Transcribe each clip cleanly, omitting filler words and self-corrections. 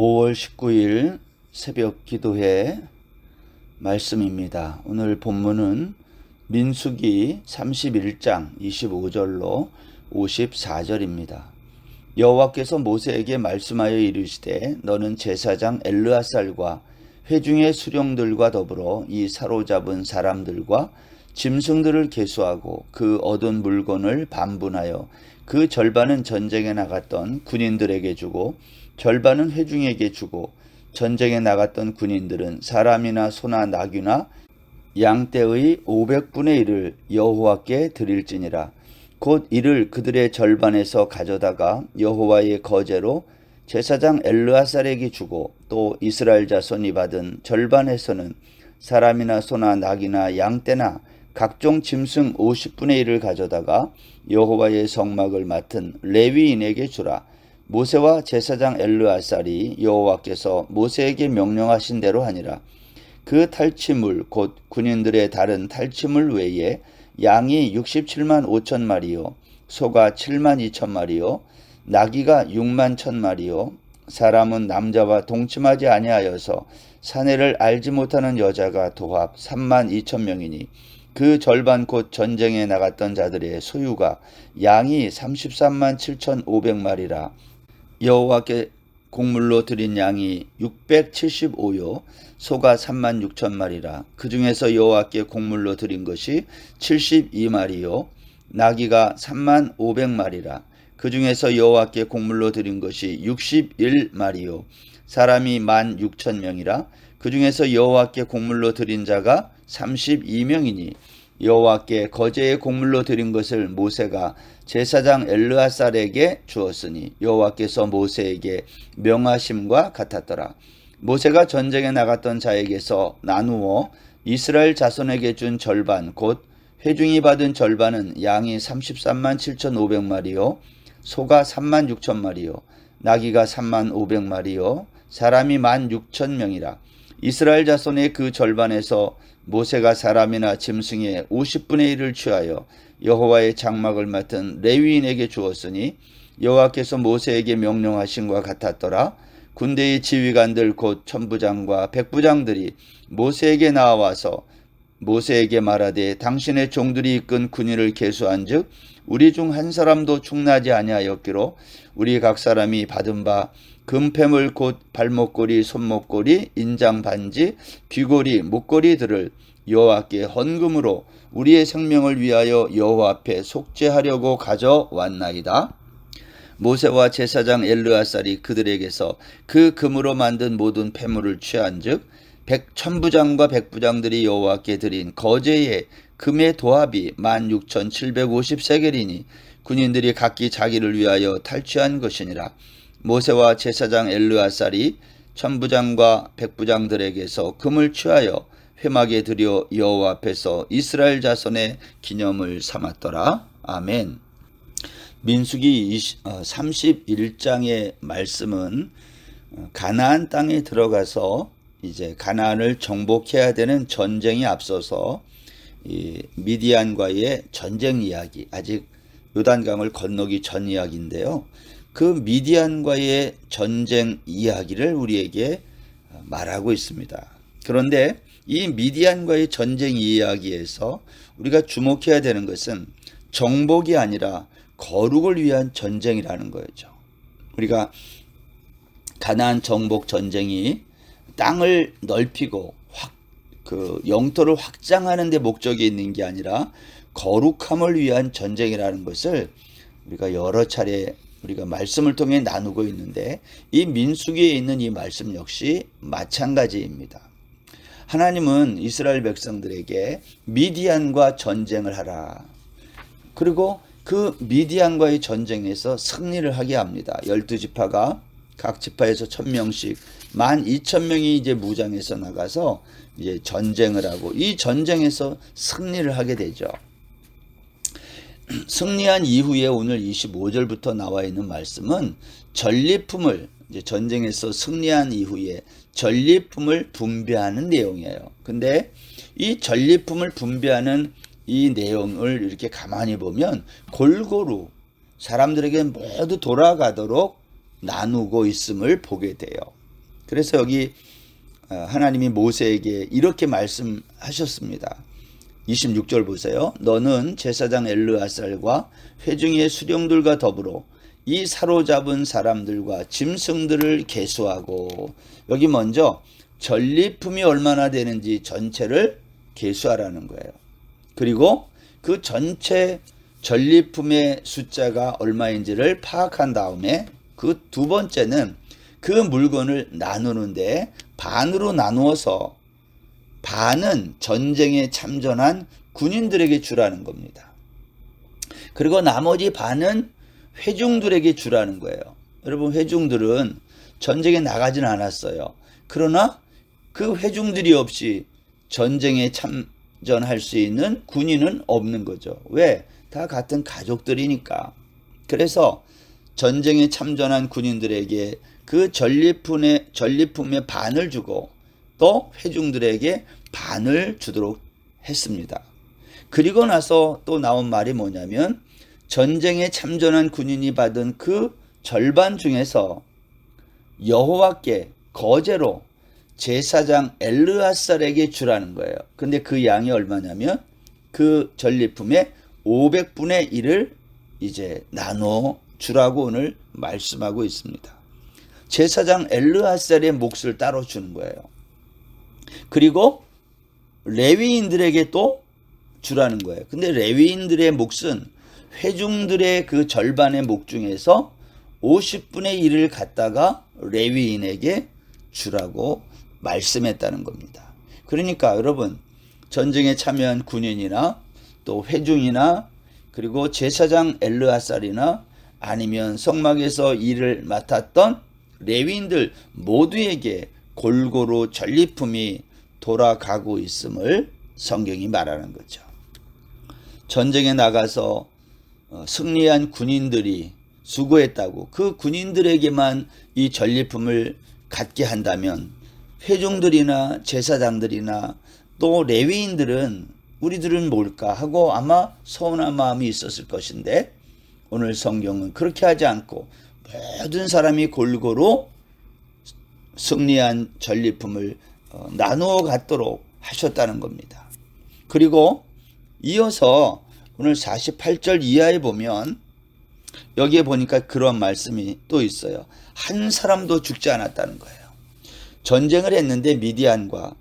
5월 19일 새벽 기도회 말씀입니다. 오늘 본문은 민수기 31장 25절로 54절입니다. 여호와께서 모세에게 말씀하여 이르시되 너는 제사장 엘르아살과 회중의 수령들과 더불어 이 사로잡은 사람들과 짐승들을 계수하고 그 얻은 물건을 반분하여 그 절반은 전쟁에 나갔던 군인들에게 주고 절반은 회중에게 주고 전쟁에 나갔던 군인들은 사람이나 소나 나귀나 양떼의 500분의 1을 여호와께 드릴지니라. 곧 이를 그들의 절반에서 가져다가 여호와의 거제로 제사장 엘르아살에게 주고 또 이스라엘 자손이 받은 절반에서는 사람이나 소나 나귀나 양떼나 각종 짐승 50분의 1을 가져다가 여호와의 성막을 맡은 레위인에게 주라. 모세와 제사장 엘르아살이 여호와께서 모세에게 명령하신 대로 하니라. 그 탈취물 곧 군인들의 다른 탈취물 외에 양이 67만 5천 마리요 소가 7만 2천 마리요 나귀가 6만 1천 마리요 사람은 남자와 동침하지 아니하여서 사내를 알지 못하는 여자가 도합 3만 2천 명이니 그 절반 곧 전쟁에 나갔던 자들의 소유가 양이 33만 7천 5백마리라. 여호와께 곡물로 드린 양이 675요 소가 3만 6천 마리라. 그 중에서 여호와께 곡물로 드린 것이 72마리요 나귀가 3만 500마리라. 그 중에서 여호와께 곡물로 드린 것이 61마리요 사람이 1만 6천 명이라. 그 중에서 여호와께 곡물로 드린 자가 32명이니 여호와께 거제의 곡물로 드린 것을 모세가 제사장 엘르아살에게 주었으니 여호와께서 모세에게 명하심과 같았더라. 모세가 전쟁에 나갔던 자에게서 나누어 이스라엘 자손에게 준 절반 곧 회중이 받은 절반은 양이 33만 7천 5백마리요 소가 3만 6천 마리요 나귀가 3만 5백마리요 사람이 1만 6천 명이라. 이스라엘 자손의 그 절반에서 모세가 사람이나 짐승의 50분의 1을 취하여 여호와의 장막을 맡은 레위인에게 주었으니 여호와께서 모세에게 명령하신과 같았더라. 군대의 지휘관들 곧 천부장과 백부장들이 모세에게 나와서 모세에게 말하되 당신의 종들이 이끈 군인을 계수한즉 우리 중 한 사람도 충나지 아니하였기로 우리 각 사람이 받은 바 금패물 곧 발목걸이 손목걸이 인장 반지 귀걸이 목걸이들을 여호와께 헌금으로 우리의 생명을 위하여 여호와 앞에 속죄하려고 가져왔나이다. 모세와 제사장 엘르아살이 그들에게서 그 금으로 만든 모든 패물을 취한즉 천부장과 백부장들이 여호와께 드린 거제의 금의 도합이 16,750세겔이니 군인들이 각기 자기를 위하여 탈취한 것이니라. 모세와 제사장 엘르아살이 천부장과 백부장들에게서 금을 취하여 회막에 들여 여호와 앞에서 이스라엘 자손의 기념을 삼았더라. 아멘. 민수기 31장의 말씀은 가나안 땅에 들어가서 이제 가나안을 정복해야 되는 전쟁이 앞서서 이 미디안과의 전쟁 이야기, 아직 요단강을 건너기 전 이야기인데요. 그 미디안과의 전쟁 이야기를 우리에게 말하고 있습니다. 그런데 이 미디안과의 전쟁 이야기에서 우리가 주목해야 되는 것은 정복이 아니라 거룩을 위한 전쟁이라는 거죠. 우리가 가나안 정복 전쟁이 땅을 넓히고 영토를 확장하는 데 목적이 있는 게 아니라 거룩함을 위한 전쟁이라는 것을 우리가 여러 차례 우리가 말씀을 통해 나누고 있는데 이 민수기에 있는 이 말씀 역시 마찬가지입니다. 하나님은 이스라엘 백성들에게 미디안과 전쟁을 하라. 그리고 그 미디안과의 전쟁에서 승리를 하게 합니다. 12지파가 각 지파에서 1000명씩 12,000명이 이제 무장해서 나가서 이제 전쟁을 하고 이 전쟁에서 승리를 하게 되죠. 승리한 이후에 오늘 25절부터 나와 있는 말씀은 전리품을 이제 전쟁에서 승리한 이후에 전리품을 분배하는 내용이에요. 근데 이 전리품을 분배하는 이 내용을 이렇게 가만히 보면 골고루 사람들에게 모두 돌아가도록 나누고 있음을 보게 돼요. 그래서 여기 하나님이 모세에게 이렇게 말씀하셨습니다. 26절 보세요. 너는 제사장 엘르아살과 회중의 수령들과 더불어 이 사로잡은 사람들과 짐승들을 계수하고, 여기 먼저 전리품이 얼마나 되는지 전체를 계수하라는 거예요. 그리고 그 전체 전리품의 숫자가 얼마인지를 파악한 다음에 그 두 번째는 그 물건을 나누는데 반으로 나누어서 반은 전쟁에 참전한 군인들에게 주라는 겁니다. 그리고 나머지 반은 회중들에게 주라는 거예요. 여러분, 회중들은 전쟁에 나가진 않았어요. 그러나 그 회중들이 없이 전쟁에 참전할 수 있는 군인은 없는 거죠. 왜? 다 같은 가족들이니까. 그래서 전쟁에 참전한 군인들에게 그 전리품의 반을 주고 또 회중들에게 반을 주도록 했습니다. 그리고 나서 또 나온 말이 뭐냐면 전쟁에 참전한 군인이 받은 그 절반 중에서 여호와께 거제로 제사장 엘르아살에게 주라는 거예요. 근데 그 양이 얼마냐면 그 전리품의 500분의 1을 이제 나눠 주라고 오늘 말씀하고 있습니다. 제사장 엘르아살의 몫을 따로 주는 거예요. 그리고 레위인들에게 또 주라는 거예요. 근데 레위인들의 몫은 회중들의 그 절반의 몫 중에서 50분의 1을 갖다가 레위인에게 주라고 말씀했다는 겁니다. 그러니까 여러분, 전쟁에 참여한 군인이나 또 회중이나 그리고 제사장 엘르아살이나 아니면 성막에서 일을 맡았던 레위인들 모두에게 골고루 전리품이 돌아가고 있음을 성경이 말하는 거죠. 전쟁에 나가서 승리한 군인들이 수고했다고 그 군인들에게만 이 전리품을 갖게 한다면 회중들이나 제사장들이나 또 레위인들은 우리들은 뭘까 하고 아마 서운한 마음이 있었을 것인데, 오늘 성경은 그렇게 하지 않고 모든 사람이 골고루 승리한 전리품을 나누어 갖도록 하셨다는 겁니다. 그리고 이어서 오늘 48절 이하에 보면 여기에 보니까 그런 말씀이 또 있어요. 한 사람도 죽지 않았다는 거예요. 전쟁을 했는데 미디안과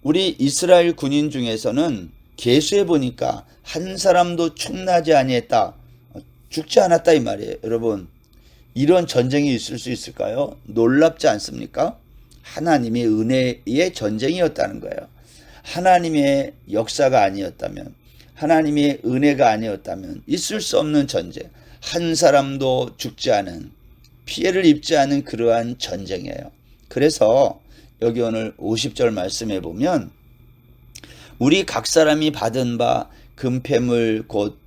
우리 이스라엘 군인 중에서는 계수해 보니까 한 사람도 충나지 아니했다, 죽지 않았다 이 말이에요. 여러분, 이런 전쟁이 있을 수 있을까요? 놀랍지 않습니까? 하나님의 은혜의 전쟁이었다는 거예요. 하나님의 역사가 아니었다면, 하나님의 은혜가 아니었다면 있을 수 없는 전쟁, 한 사람도 죽지 않은, 피해를 입지 않은 그러한 전쟁이에요. 그래서 여기 오늘 50절 말씀해 보면 우리 각 사람이 받은 바 금패물 곧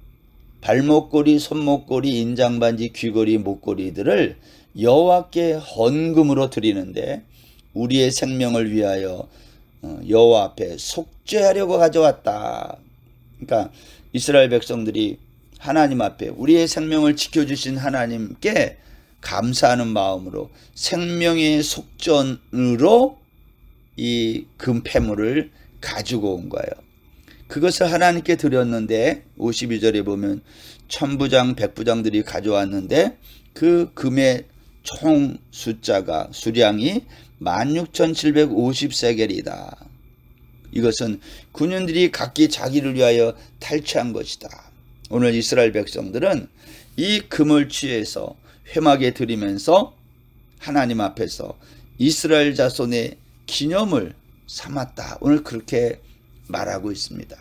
발목걸이, 손목걸이, 인장반지, 귀걸이, 목걸이들을 여호와께 헌금으로 드리는데 우리의 생명을 위하여 여호와 앞에 속죄하려고 가져왔다. 그러니까 이스라엘 백성들이 하나님 앞에 우리의 생명을 지켜주신 하나님께 감사하는 마음으로 생명의 속전으로 이 금패물을 가지고 온 거예요. 그것을 하나님께 드렸는데 52절에 보면 천부장 백부장들이 가져왔는데 그 금의 총 숫자가 수량이 16,750세겔이다. 이것은 군인들이 각기 자기를 위하여 탈취한 것이다. 오늘 이스라엘 백성들은 이 금을 취해서 회막에 드리면서 하나님 앞에서 이스라엘 자손의 기념을 삼았다. 오늘 그렇게 말하고 있습니다.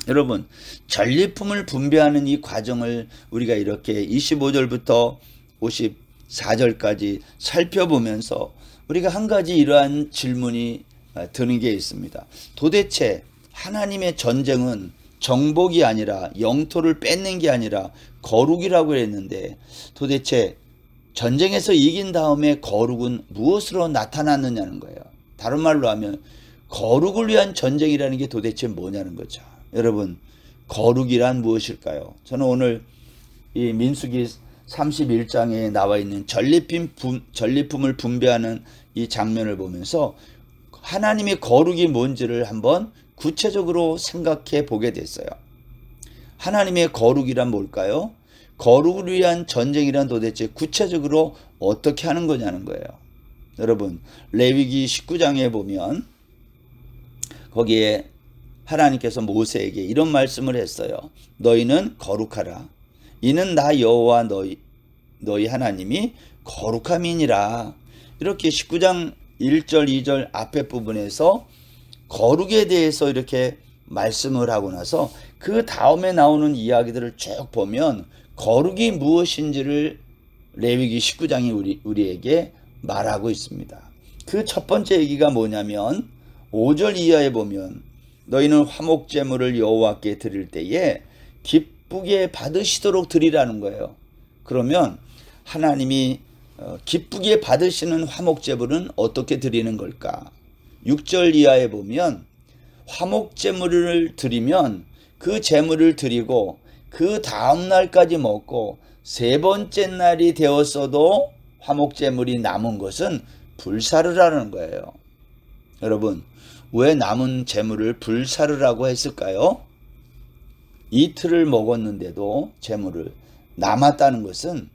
여러분, 전리품을 분배하는 이 과정을 우리가 이렇게 25절부터 54절까지 살펴보면서 우리가 한 가지 이러한 질문이 드는 게 있습니다. 도대체 하나님의 전쟁은 정복이 아니라 영토를 뺏는 게 아니라 거룩이라고 했는데 도대체 전쟁에서 이긴 다음에 거룩은 무엇으로 나타났느냐는 거예요. 다른 말로 하면 거룩을 위한 전쟁이라는 게 도대체 뭐냐는 거죠. 여러분, 거룩이란 무엇일까요? 저는 오늘 이 민수기 31장에 나와 있는 전리품을 분배하는 이 장면을 보면서 하나님의 거룩이 뭔지를 한번 구체적으로 생각해 보게 됐어요. 하나님의 거룩이란 뭘까요? 거룩을 위한 전쟁이란 도대체 구체적으로 어떻게 하는 거냐는 거예요. 여러분, 레위기 19장에 보면 거기에 하나님께서 모세에게 이런 말씀을 했어요. 너희는 거룩하라. 이는 나 여호와 너희 하나님이 거룩함이니라. 이렇게 19장 1절 2절 앞에 부분에서 거룩에 대해서 이렇게 말씀을 하고 나서 그 다음에 나오는 이야기들을 쭉 보면 거룩이 무엇인지를 레위기 19장이 우리에게 말하고 있습니다. 그 첫 번째 얘기가 뭐냐면 5절 이하에 보면 너희는 화목제물을 여호와께 드릴 때에 기쁘게 받으시도록 드리라는 거예요. 그러면 하나님이 기쁘게 받으시는 화목제물은 어떻게 드리는 걸까? 6절 이하에 보면 화목제물을 드리면 그 제물을 드리고 그 다음 날까지 먹고 세 번째 날이 되었어도 화목제물이 남은 것은 불사르라는 거예요. 여러분, 왜 남은 제물을 불사르라고 했을까요? 이틀을 먹었는데도 제물을 남았다는 것은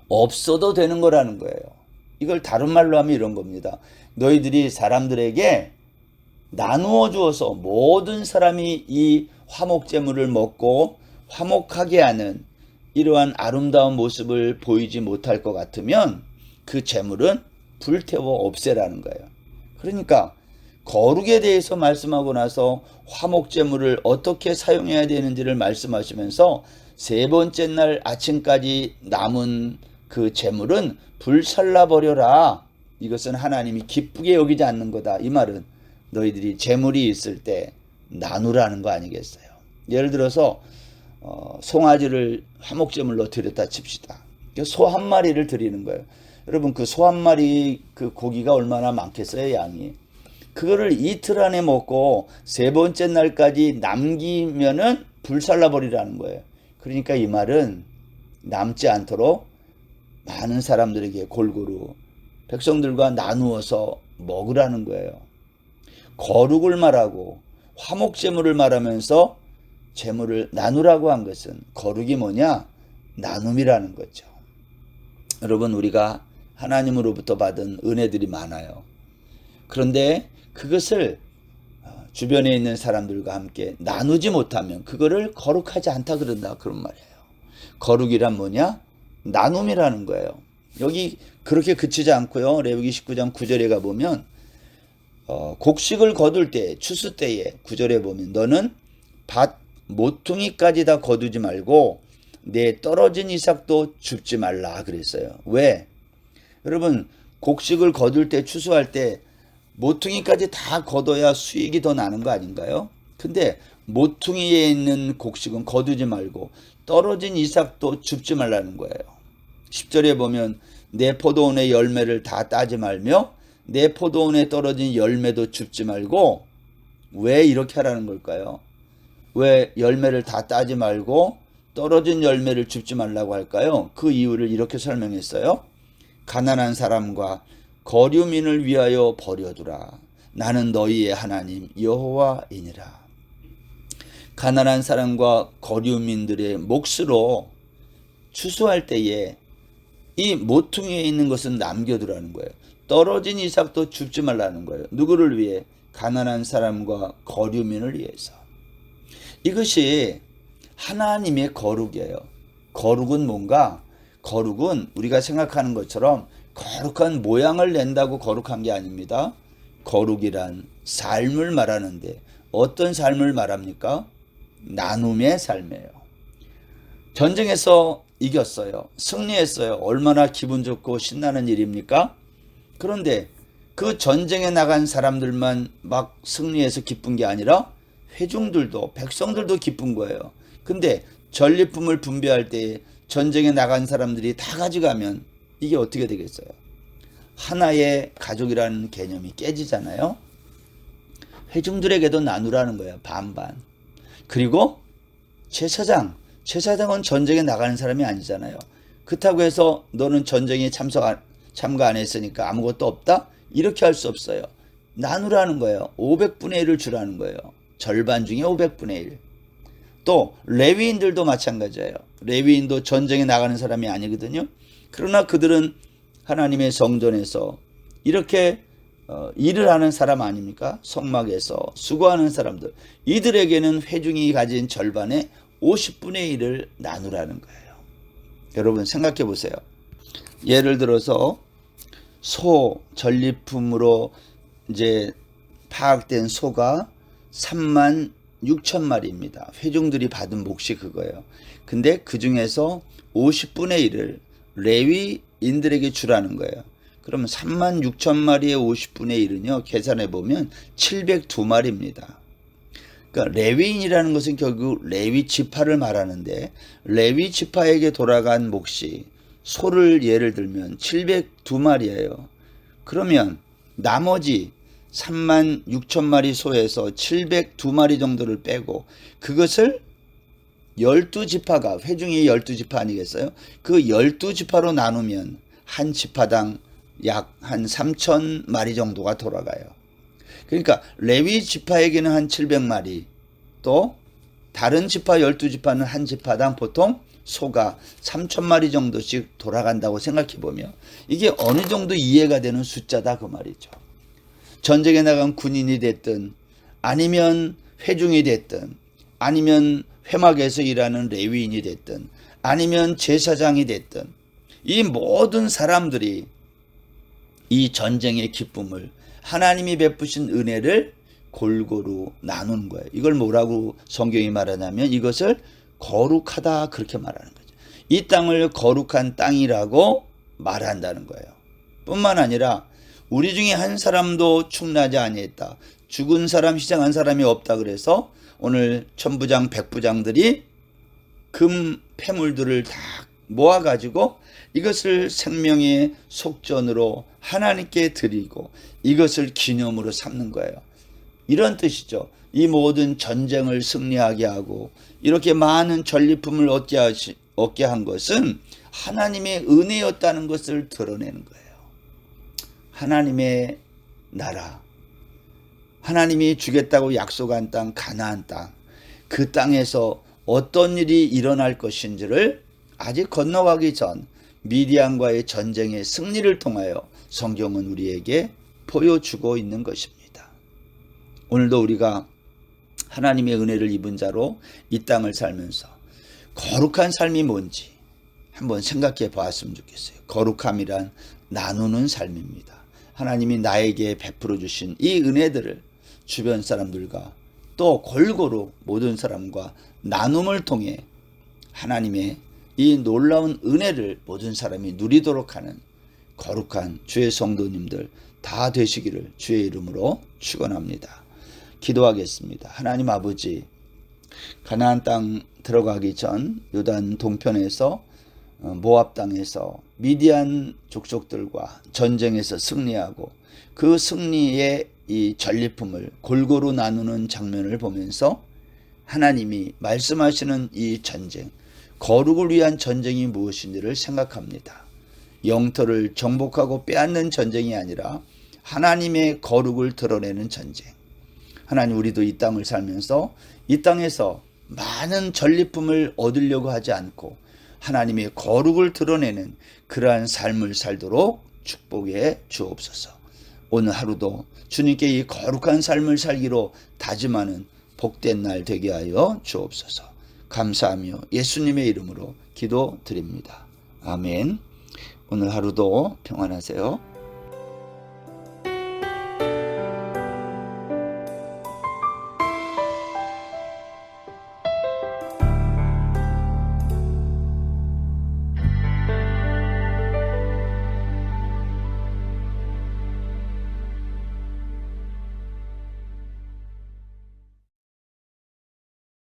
없어도 되는 거라는 거예요. 이걸 다른 말로 하면 이런 겁니다. 너희들이 사람들에게 나누어 주어서 모든 사람이 이 화목제물을 먹고 화목하게 하는 이러한 아름다운 모습을 보이지 못할 것 같으면 그 제물은 불태워 없애라는 거예요. 그러니까 거룩에 대해서 말씀하고 나서 화목제물을 어떻게 사용해야 되는지를 말씀하시면서 세 번째 날 아침까지 남은 그 제물은 불살라 버려라. 이것은 하나님이 기쁘게 여기지 않는 거다. 이 말은 너희들이 제물이 있을 때 나누라는 거 아니겠어요? 예를 들어서 송아지를 화목제물로 드렸다 칩시다. 소 한 마리를 드리는 거예요. 여러분, 그 소 한 마리 그 고기가 얼마나 많겠어요, 양이. 그거를 이틀 안에 먹고 세 번째 날까지 남기면은 불살라 버리라는 거예요. 그러니까 이 말은 남지 않도록 많은 사람들에게 골고루 백성들과 나누어서 먹으라는 거예요. 거룩을 말하고 화목제물을 말하면서 제물을 나누라고 한 것은 거룩이 뭐냐? 나눔이라는 거죠. 여러분, 우리가 하나님으로부터 받은 은혜들이 많아요. 그런데 그것을 주변에 있는 사람들과 함께 나누지 못하면 그거를 거룩하지 않다 그런다, 그런 말이에요. 거룩이란 뭐냐? 나눔이라는 거예요. 여기 그렇게 그치지 않고요. 레위기 19장 9절에 가보면 곡식을 거둘 때, 추수 때에 9절에 보면 너는 밭 모퉁이까지 다 거두지 말고 내 떨어진 이삭도 줍지 말라 그랬어요. 왜? 여러분, 곡식을 거둘 때, 추수할 때 모퉁이까지 다 거둬야 수익이 더 나는 거 아닌가요? 근데 모퉁이에 있는 곡식은 거두지 말고 떨어진 이삭도 줍지 말라는 거예요. 10절에 보면 내 포도원의 열매를 다 따지 말며 내 포도원에 떨어진 열매도 줍지 말고. 왜 이렇게 하라는 걸까요? 왜 열매를 다 따지 말고 떨어진 열매를 줍지 말라고 할까요? 그 이유를 이렇게 설명했어요. 가난한 사람과 거류민을 위하여 버려두라. 나는 너희의 하나님 여호와이니라. 가난한 사람과 거류민들의 몫으로 추수할 때에 이 모퉁이에 있는 것은 남겨두라는 거예요. 떨어진 이삭도 줍지 말라는 거예요. 누구를 위해? 가난한 사람과 거류민을 위해서. 이것이 하나님의 거룩이에요. 거룩은 뭔가? 거룩은 우리가 생각하는 것처럼 거룩한 모양을 낸다고 거룩한 게 아닙니다. 거룩이란 삶을 말하는데 어떤 삶을 말합니까? 나눔의 삶이에요. 전쟁에서 이겼어요. 승리했어요. 얼마나 기분 좋고 신나는 일입니까? 그런데 그 전쟁에 나간 사람들만 막 승리해서 기쁜 게 아니라 회중들도, 백성들도 기쁜 거예요. 근데 전리품을 분배할 때 전쟁에 나간 사람들이 다 가져가면 이게 어떻게 되겠어요? 하나의 가족이라는 개념이 깨지잖아요. 회중들에게도 나누라는 거예요. 반반. 그리고 제사장은 전쟁에 나가는 사람이 아니잖아요. 그렇다고 해서 너는 전쟁에 참가 안 했으니까 아무것도 없다? 이렇게 할 수 없어요. 나누라는 거예요. 500분의 1을 주라는 거예요. 절반 중에 500분의 1. 또 레위인들도 마찬가지예요. 레위인도 전쟁에 나가는 사람이 아니거든요. 그러나 그들은 하나님의 성전에서 이렇게 일을 하는 사람 아닙니까? 성막에서 수고하는 사람들. 이들에게는 회중이 가진 절반의 50분의 1을 나누라는 거예요. 여러분 생각해 보세요. 예를 들어서 소 전리품으로 이제 파악된 소가 3만 6천 마리입니다. 회중들이 받은 몫이 그거예요. 근데 그 중에서 50분의 1을 레위인들에게 주라는 거예요. 그러면 3만 6천 마리의 50분의 1은요. 계산해 보면 702마리입니다. 그러니까 레위인이라는 것은 결국 레위 지파를 말하는데 레위 지파에게 돌아간 몫이 소를 예를 들면 702마리예요. 그러면 나머지 3만 6천 마리 소에서 702마리 정도를 빼고 그것을 12지파가 회중이 12지파 아니겠어요? 그 12지파로 나누면 한 지파당 약 한 3천 마리 정도가 돌아가요. 그러니까 레위 지파에게는 한 700마리, 또 다른 지파 12지파는 한 지파당 보통 소가 3천 마리 정도씩 돌아간다고 생각해 보면 이게 어느 정도 이해가 되는 숫자다 그 말이죠. 전쟁에 나간 군인이 됐든 아니면 회중이 됐든 아니면 회막에서 일하는 레위인이 됐든 아니면 제사장이 됐든 이 모든 사람들이 이 전쟁의 기쁨을 하나님이 베푸신 은혜를 골고루 나누는 거예요. 이걸 뭐라고 성경이 말하냐면 이것을 거룩하다 그렇게 말하는 거죠. 이 땅을 거룩한 땅이라고 말한다는 거예요. 뿐만 아니라 우리 중에 한 사람도 축나지 아니했다. 죽은 사람 희생한 사람이 없다 그래서 오늘 천부장 백부장들이 금 폐물들을 다 모아가지고 이것을 생명의 속전으로 하나님께 드리고 이것을 기념으로 삼는 거예요. 이런 뜻이죠. 이 모든 전쟁을 승리하게 하고 이렇게 많은 전리품을 얻게 한 것은 하나님의 은혜였다는 것을 드러내는 거예요. 하나님의 나라, 하나님이 주겠다고 약속한 땅, 가나안 땅, 그 땅에서 어떤 일이 일어날 것인지를 아직 건너가기 전 미디안과의 전쟁의 승리를 통하여 성경은 우리에게 보여주고 있는 것입니다. 오늘도 우리가 하나님의 은혜를 입은 자로 이 땅을 살면서 거룩한 삶이 뭔지 한번 생각해 보았으면 좋겠어요. 거룩함이란 나누는 삶입니다. 하나님이 나에게 베풀어 주신 이 은혜들을 주변 사람들과 또 골고루 모든 사람과 나눔을 통해 하나님의 이 놀라운 은혜를 모든 사람이 누리도록 하는 거룩한 주의 성도님들 다 되시기를 주의 이름으로 축원합니다. 기도하겠습니다. 하나님 아버지, 가나안 땅 들어가기 전 요단 동편에서 모압 땅에서 미디안 족속들과 전쟁에서 승리하고 그 승리의 이 전리품을 골고루 나누는 장면을 보면서 하나님이 말씀하시는 이 전쟁, 거룩을 위한 전쟁이 무엇인지를 생각합니다. 영토를 정복하고 빼앗는 전쟁이 아니라 하나님의 거룩을 드러내는 전쟁. 하나님, 우리도 이 땅을 살면서 이 땅에서 많은 전리품을 얻으려고 하지 않고 하나님의 거룩을 드러내는 그러한 삶을 살도록 축복해 주옵소서. 오늘 하루도 주님께 이 거룩한 삶을 살기로 다짐하는 복된 날 되게 하여 주옵소서. 감사하며 예수님의 이름으로 기도드립니다. 아멘. 오늘 하루도 평안하세요.